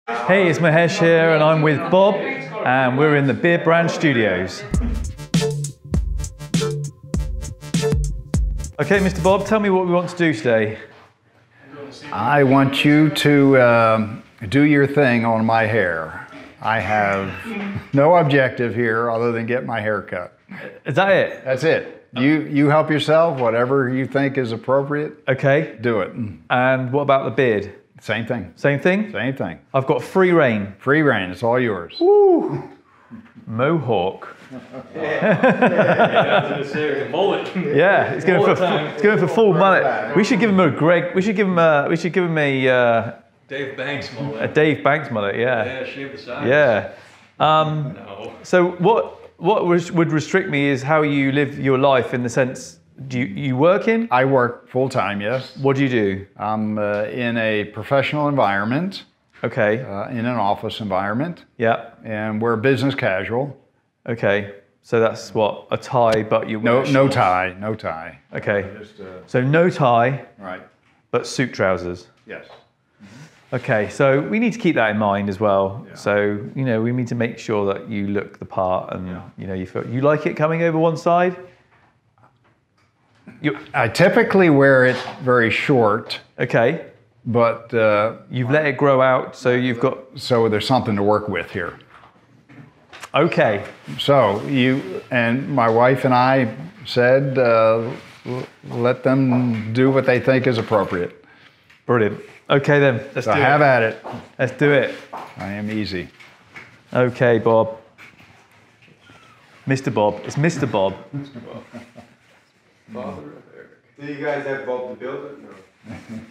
Hey, it's Mahesh here and I'm with Bob and we're in the Beardbrand Studios. Okay, Mr. Bob, tell me what we want to do today. I want you to do your thing on my hair. I have no objective here other than get my hair cut. Is that it? That's it. You help yourself, whatever you think is appropriate. Okay. Do it. And what about the beard? Same thing. Same thing? Same thing. I've got free reign. Free reign, it's all yours. Woo! Mohawk. Mullet. Yeah, it's going for full mullet. We should give him a Dave Banks mullet. A Dave Banks mullet, yeah. Yeah, shave the sides. Yeah. No. So what would restrict me is how you live your life in the sense, do you work in? I work full time, yes. What do you do? I'm in a professional environment. Okay. In an office environment. Yeah. And we're business casual. Okay. So that's what, a tie, but you no tie, no tie. Okay. So no tie. Right. But suit trousers. Yes. Okay, so we need to keep that in mind as well. Yeah. So, you know, we need to make sure that you look the part and, you know, you like it coming over one side? I typically wear it very short. Okay. But you've let it grow out, so you've got... So there's something to work with here. Okay. So you and my wife and I said, let them do what they think is appropriate. Brilliant. Okay then, let's do it. Have at it. Let's do it. I am easy. Okay, Bob. Mr. Bob. It's Mr. Bob. Father of Eric. Do you guys have Bob the Builder? No.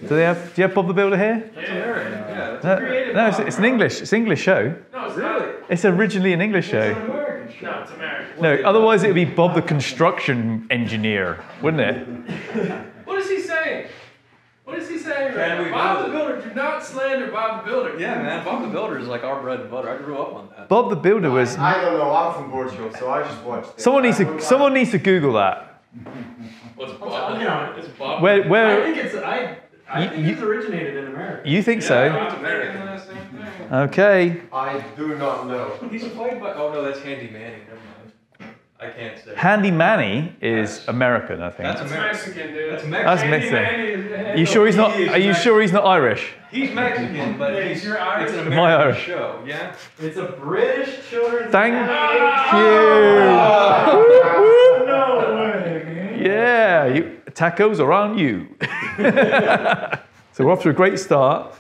Do you have Bob the Builder here? That's American. Yeah, that's creative. No, it's an English show. No, it's really. It's originally an English show. It's an American show. No, it's American. No, otherwise it would be Bob the Construction Engineer, wouldn't it? What is he saying? What is he saying right Can we now? Bob do the Builder, do not slander Bob the Builder. Yeah, man, Bob the Builder is like our bread and butter. I grew up on that. Bob the Builder was... I don't know, I'm from Portugal, so I just watched it. Someone needs to Google that. What's Bob? Yeah, it's Bob. Where I think it's originated in America. you think so? Yeah, it's American. Same thing. Okay. I do not know. He's played by. Oh no, that's Handy Manny. Never mind. I can't say. Handy Manny is American, I think. That's Mexican, dude. That's That's Mexican. Mexican. Are you sure he's not? Are you sure he's not Irish? He's Mexican, but Yeah, you're Irish. it's an Am I American Irish? show. Yeah. It's a British children's Thank animated you. No way, man. Yeah, tacos are on you. So we're off to a great start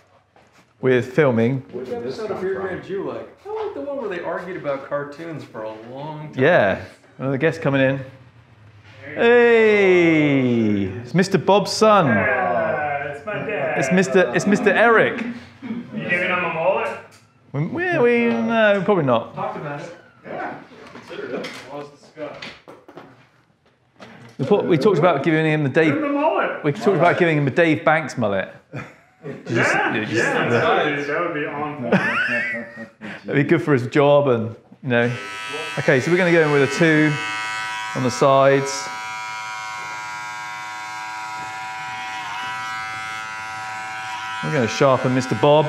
with filming. Which episode of Beardbrand do you like? I like the one where they argued about cartoons for a long time. Yeah, another guest coming in. Hey, it's Mr. Bob's son. Yeah, it's my dad. It's Mr. Eric. You giving him a mullet? No, probably not. Talked about it. Yeah. Considered it. Was discussed. We talked about giving him the Give him Dave. a mullet. We talked about giving him a Dave Banks mullet. Yeah, that would be on point. That'd be good for his job, and you know. Okay, so we're going to go in with a 2 on the sides. We're going to sharpen Mr. Bob.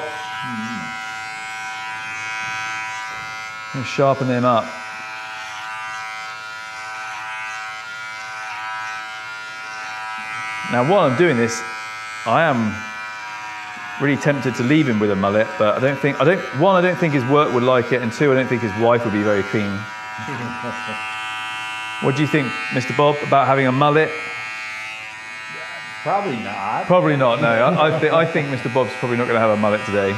And sharpen him up. Now, while I'm doing this, I am really tempted to leave him with a mullet, but I don't think his work would like it, and 2, I don't think his wife would be very keen. What do you think, Mr. Bob, about having a mullet? Probably not. Probably not, no. I think Mr. Bob's probably not going to have a mullet today.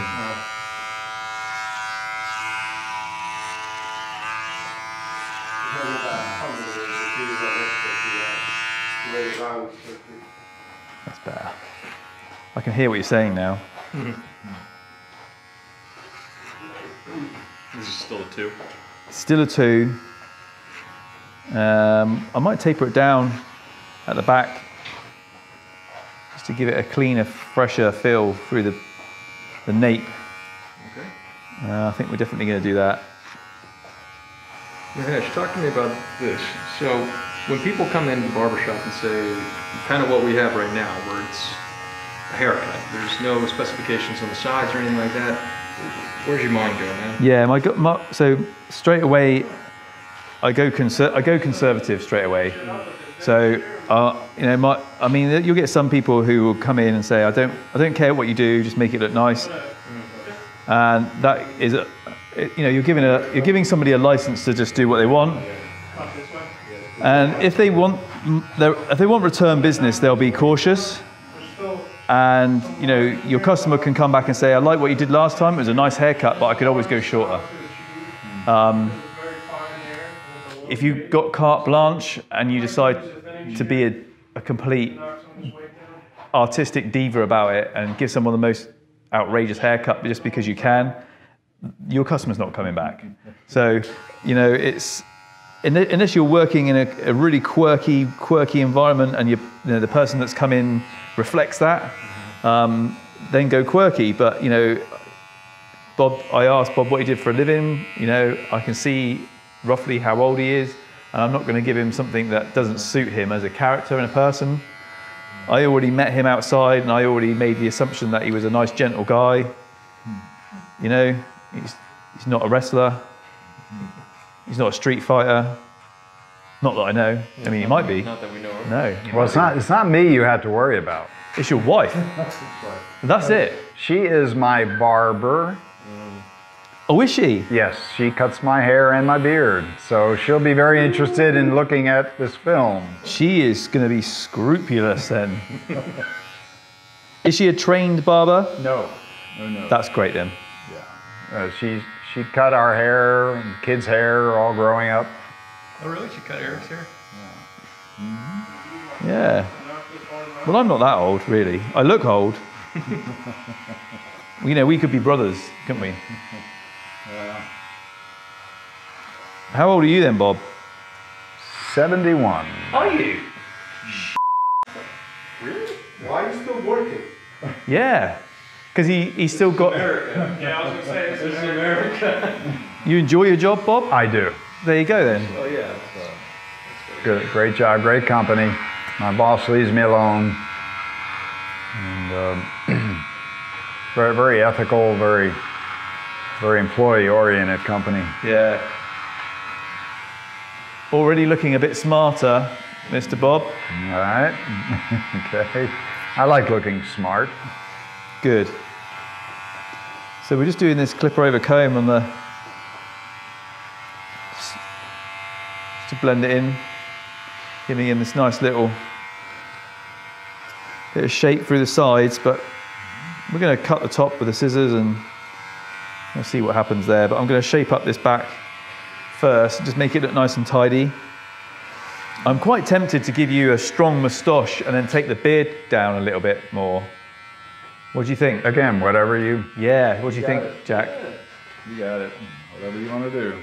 That's better. I can hear what you're saying now. This is still a 2. Still a 2. I might taper it down at the back just to give it a cleaner, fresher feel through the nape. Okay. I think we're definitely going to do that. Mahesh, talk to me about this. So, when people come into the barbershop and say, kind of what we have right now, where it's a haircut, there's no specifications on the sides or anything like that, Where's your mind go, man? Yeah, so straight away, I go conservative straight away. So you know, I mean, you'll get some people who will come in and say, I don't care what you do, just make it look nice. And that is, you know, you're giving somebody a license to just do what they want. And if they want return business, they'll be cautious. And you know, your customer can come back and say, I like what you did last time. It was a nice haircut, but I could always go shorter. If you've got carte blanche and you decide to be a complete artistic diva about it and give someone the most outrageous haircut just because you can, your customer's not coming back. So, you know, it's unless you're working in a really quirky environment and you know, the person that's come in reflects that, then go quirky. But you know, I asked Bob what he did for a living. You know, I can see roughly how old he is, and I'm not going to give him something that doesn't suit him as a character and a person. I already met him outside, and I already made the assumption that he was a nice, gentle guy. You know, he's not a wrestler. He's not a street fighter. Not that I know. I mean, he might be. Not that we know of. No. Well, it's not me you have to worry about. It's your wife. That's it. She is my barber. Oh, is she? Yes, she cuts my hair and my beard. So she'll be very interested in looking at this film. She is going to be scrupulous then. Is she a trained barber? No. That's great then. She cut our hair and kids' hair all growing up. Oh, really? She cut Eric's hair? Yeah. Well, I'm not that old, really. I look old. You know, we could be brothers, couldn't we? Yeah. How old are you then, Bob? 71. Are you? Really? Why are you still working? Yeah. Because he's still got... America. Yeah, I was going to say, this is America. You enjoy your job, Bob? I do. There you go then. Oh, yeah. Good, great job, great company. My boss leaves me alone. And very, very ethical, very employee-oriented company. Yeah. Already looking a bit smarter, Mr. Bob. All right. Okay. I like looking smart. Good. So we're just doing this clipper over comb on the... just to blend it in. Giving him this nice little bit of shape through the sides, but we're going to cut the top with the scissors and we'll see what happens there. But I'm going to shape up this back first and just make it look nice and tidy. I'm quite tempted to give you a strong moustache and then take the beard down a little bit more. What do you think? Again, whatever you... Yeah, what do you think, Jack? You got it. Whatever you want to do.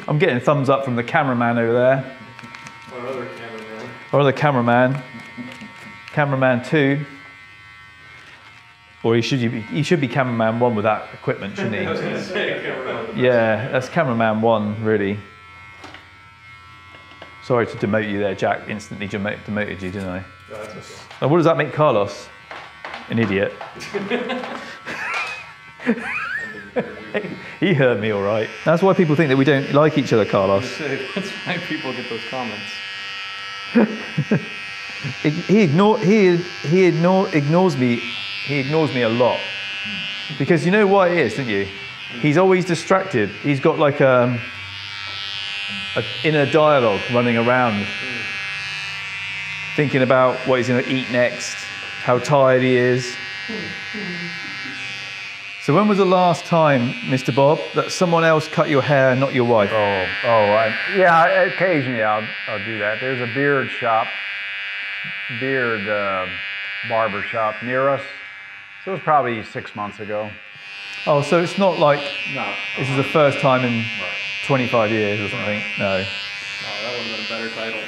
I'm getting thumbs up from the cameraman over there. Our other cameraman. Or the cameraman. Cameraman 2. Or he should be cameraman 1 with that equipment, shouldn't he? I was going to say cameraman. Yeah, that's cameraman 1, really. Sorry to demote you there, Jack. Instantly demoted you, didn't I? No, that's okay. And what does that make Carlos? An idiot. He heard me all right. That's why people think that we don't like each other, Carlos. That's why people get those comments. He ignores me. He ignores me a lot. Because you know why it is, don't you? He's always distracted. He's got like an inner dialogue running around, thinking about what he's going to eat next, how tired he is. So when was the last time, Mr. Bob, that someone else cut your hair and not your wife? Yeah, occasionally I'll do that. There's a beard barber shop near us. So it was probably 6 months ago. Oh, so it's not like No. this is the first time in 25 years or something? No. Oh, that would have been a better title.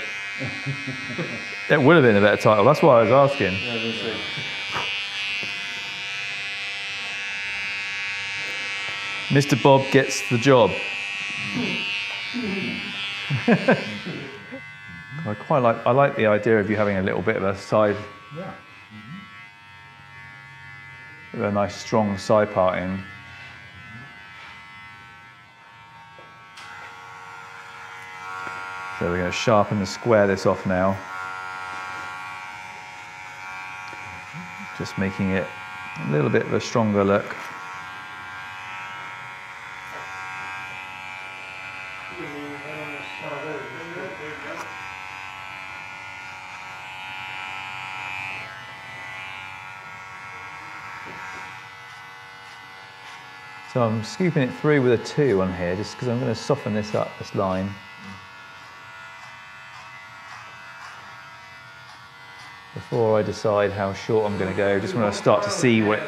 It would have been a better title. That's why I was asking. Yeah, I was going to say. Mr. Bob gets the job. I like the idea of you having a little bit of a side. Yeah. with a nice strong side parting. So we're going to sharpen and square this off now. Just making it a little bit of a stronger look. So I'm scooping it through with a 2 on here, just because I'm going to soften this up, this line. Before I decide how short I'm going to go, just want to start to see what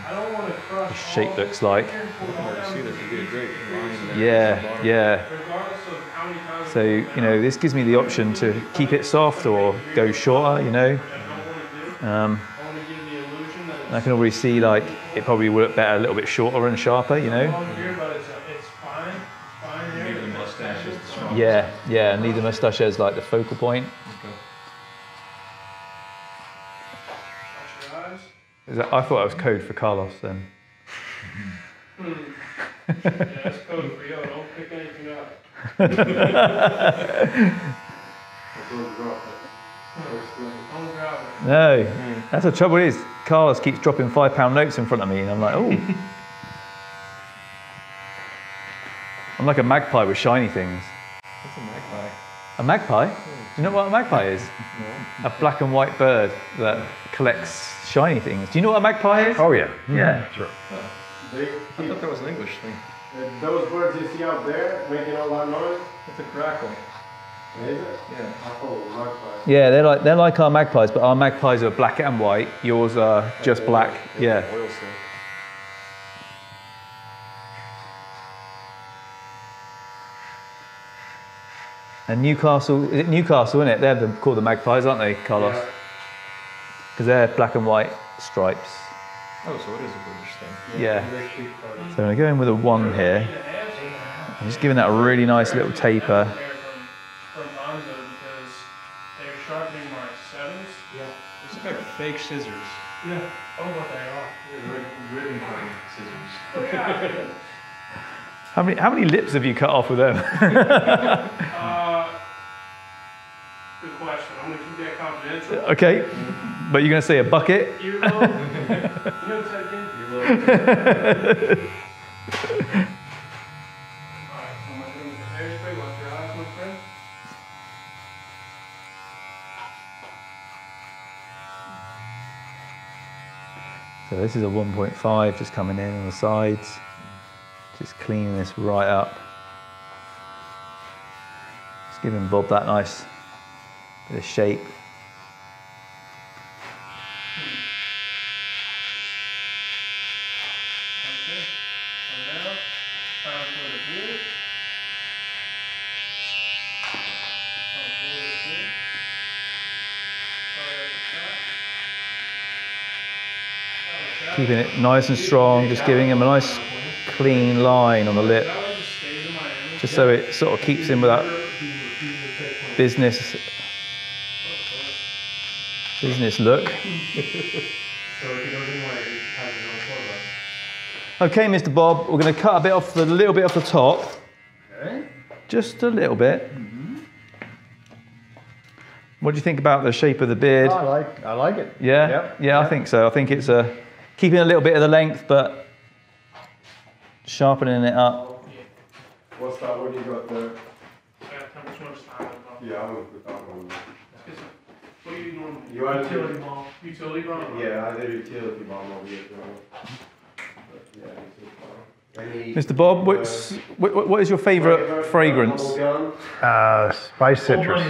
the shape looks like. Yeah, yeah. So, you know, this gives me the option to keep it soft or go shorter, you know. I can already see, like, it probably would look better a little bit shorter and sharper, you know. Yeah, yeah, and leave the moustache as like the focal point. Is that, I thought that was code for Carlos then. Yeah, that's code for you. Don't pick anything up. No, that's the trouble is, Carlos keeps dropping £5 notes in front of me and I'm like, oh. I'm like a magpie with shiny things. What's a magpie? A magpie? Do you know what a magpie is? No. A black and white bird that collects shiny things. Do you know what a magpie is? Oh yeah. Yeah. Sure. I thought that was an English thing. Those birds you see out there making all that noise? It's a crackle. Is it? Yeah. I thought it was magpie. Yeah, they're like our magpies, but our magpies are black and white. Yours are just black. Yeah. Oil silk. And Newcastle, is it Newcastle, isn't it? They're called the magpies, aren't they, Carlos? Because they're black and white stripes. Oh, so it is a British thing. Yeah. So I'm going with a 1 here. I'm just giving that a really nice little taper. It's like fake scissors. Yeah. Oh, what they are. Ribbon cutting scissors. How many lips have you cut off with them? Good question. I'm going to keep that confidential. Okay, but you're going to say a bucket? Earlobe. You know what that is? Earlobe. Alright, so I'm going to do the hairspray. Watch your eyes, my friend. So this is a 1.5 just coming in on the sides. Just cleaning this right up. Just giving Bob that nice bit of shape. Okay. So now, time for the beard. Keeping it nice and strong, just giving him a nice clean line on the lip, just so it sort of keeps him with that business look. Okay, Mr. Bob, we're going to cut a little bit off the top, just a little bit. What do you think about the shape of the beard? I like it. Yeah, Yep. yeah, I think so. I think it's keeping a little bit of the length, but sharpening it up. What's that one you got there? Yeah, Yeah, I'm gonna put that one. what do you normally do? You want to- Utility balm. Utility balm? Yeah, I did utility bomb over here. But yeah, this is fine. Any Mr. Bob, what is your favourite fragrance? Spice citrus.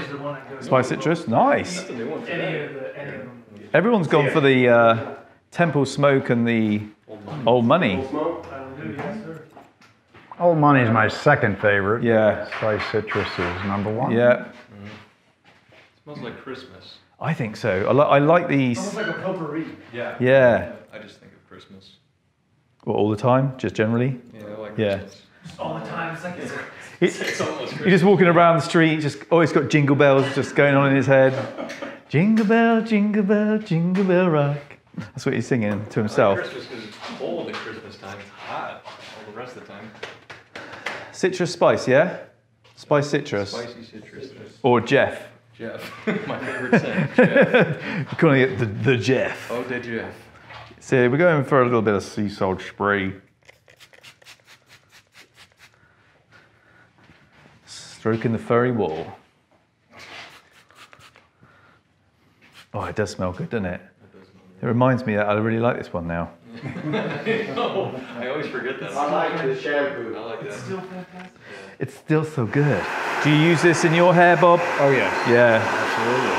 Spice citrus? Nice. Any of them. Everyone's gone for the Temple Smoke and the Old Money. smoke? Yes, sir. Old Money's my second favorite. Yeah. Spice citrus is number 1. Yeah, Smells like Christmas. I think so. I like these. Almost like a potpourri. Yeah. Yeah. I just think of Christmas. Well, all the time, just generally. Yeah, I like Yeah. Christmas. All the time. It's like It's almost You're just walking around the street, just always got jingle bells just going on in his head. Jingle bell, jingle bell, jingle bell rock. That's what he's singing to himself. Christmas because it's cold at Christmas time. It's hot all the rest of the time. Citrus spice, yeah? Spice citrus. Spicy citrus. Or Jeff. Jeff, my favorite scent. Jeff. We're calling it the Jeff. Oh, the Jeff. So we're going for a little bit of sea salt spray. Stroking the furry wall. Oh, it does smell good, doesn't it? It reminds me that I really like this one now. I always forget that. I like the shampoo. I like that. Still fantastic. It's still so good. Do you use this in your hair, Bob? Oh, yes. Yeah. Absolutely.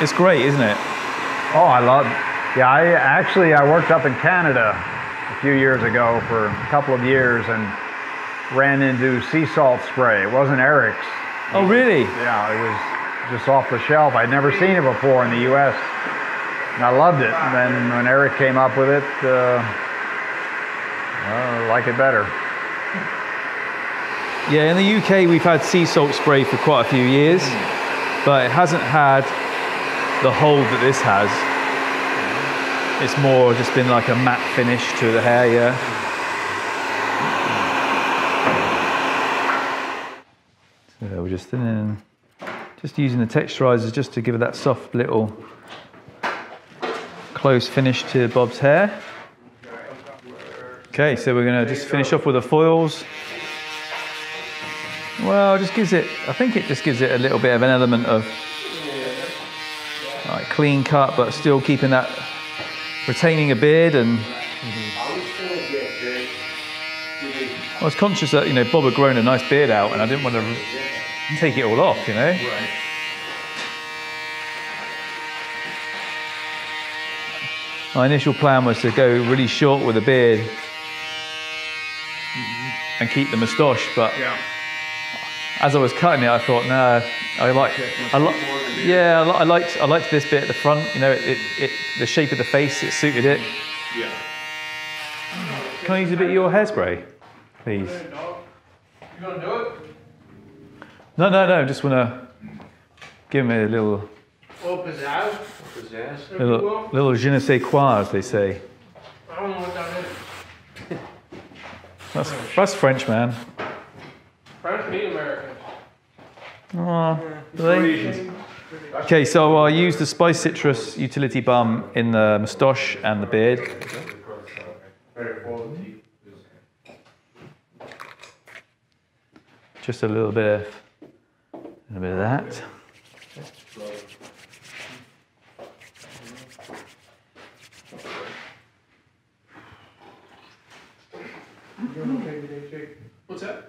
It's great, isn't it? Oh, I love it. Yeah, I worked up in Canada a few years ago for a couple of years and ran into sea salt spray. It wasn't Eric's. Oh, really? Yeah, it was just off the shelf. I'd never seen it before in the U.S. and I loved it. And then when Eric came up with it, I like it better. Yeah, in the UK we've had sea salt spray for quite a few years, but it hasn't had the hold that this has. It's more just been like a matte finish to the hair, yeah. So we're just using the texturizers just to give it that soft little close finish to Bob's hair. Okay, so we're gonna just finish off with the foils. Well, it just gives it, I think it just gives it a little bit of an element of like clean cut, but still keeping that, retaining a beard. And I was conscious that, you know, Bob had grown a nice beard out and I didn't want to take it all off, you know? Right. My initial plan was to go really short with a beard and keep the moustache, but as I was cutting it, I thought, no, I liked this bit at the front. You know, the shape of the face, it suited it. Yeah. Can I use a bit of your hairspray, please? You gonna do it? No. Just wanna give me a little Pizzazz? Pizzazz. little je ne sais quoi, as they say. I don't know what that is. That's French, man. French meat American. Oh, really? Okay, so I'll use the Spice Citrus Utility Balm in the moustache and the beard. Just a little bit of that. What's that?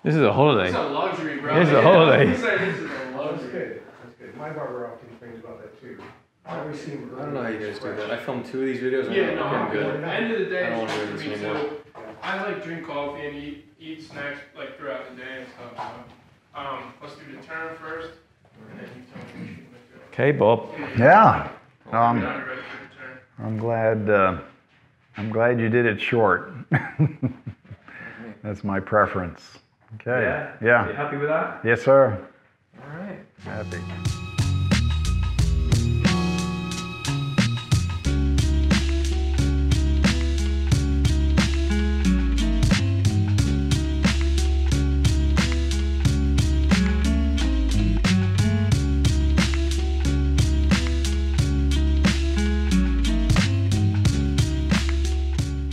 This is a holiday. This is a luxury, bro. This is a holiday. This is a That's luxury. good. That's good. My barber often complains about that too. I always see him. I don't know how you guys do that. I filmed 2 of these videos. And Yeah, no, I'm good. at the end of the day, I don't it's wanna do just for this me anymore. too. I like drink coffee and eat snacks like throughout the day and stuff. So, let's do the turn first, and then you tell me what you want to do. Okay, Bob. Yeah. Now you're ready for the turn. I'm glad you did it short. That's my preference. Okay. You Yeah. happy with that? Yes, sir. All right. Happy.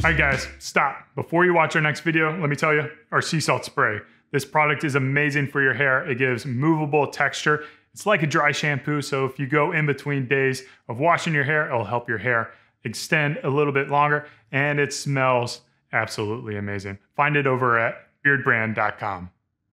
All right, guys, stop. Before you watch our next video, let me tell you, our sea salt spray. This product is amazing for your hair. It gives movable texture. It's like a dry shampoo, so if you go in between days of washing your hair, it'll help your hair extend a little bit longer, and it smells absolutely amazing. Find it over at beardbrand.com.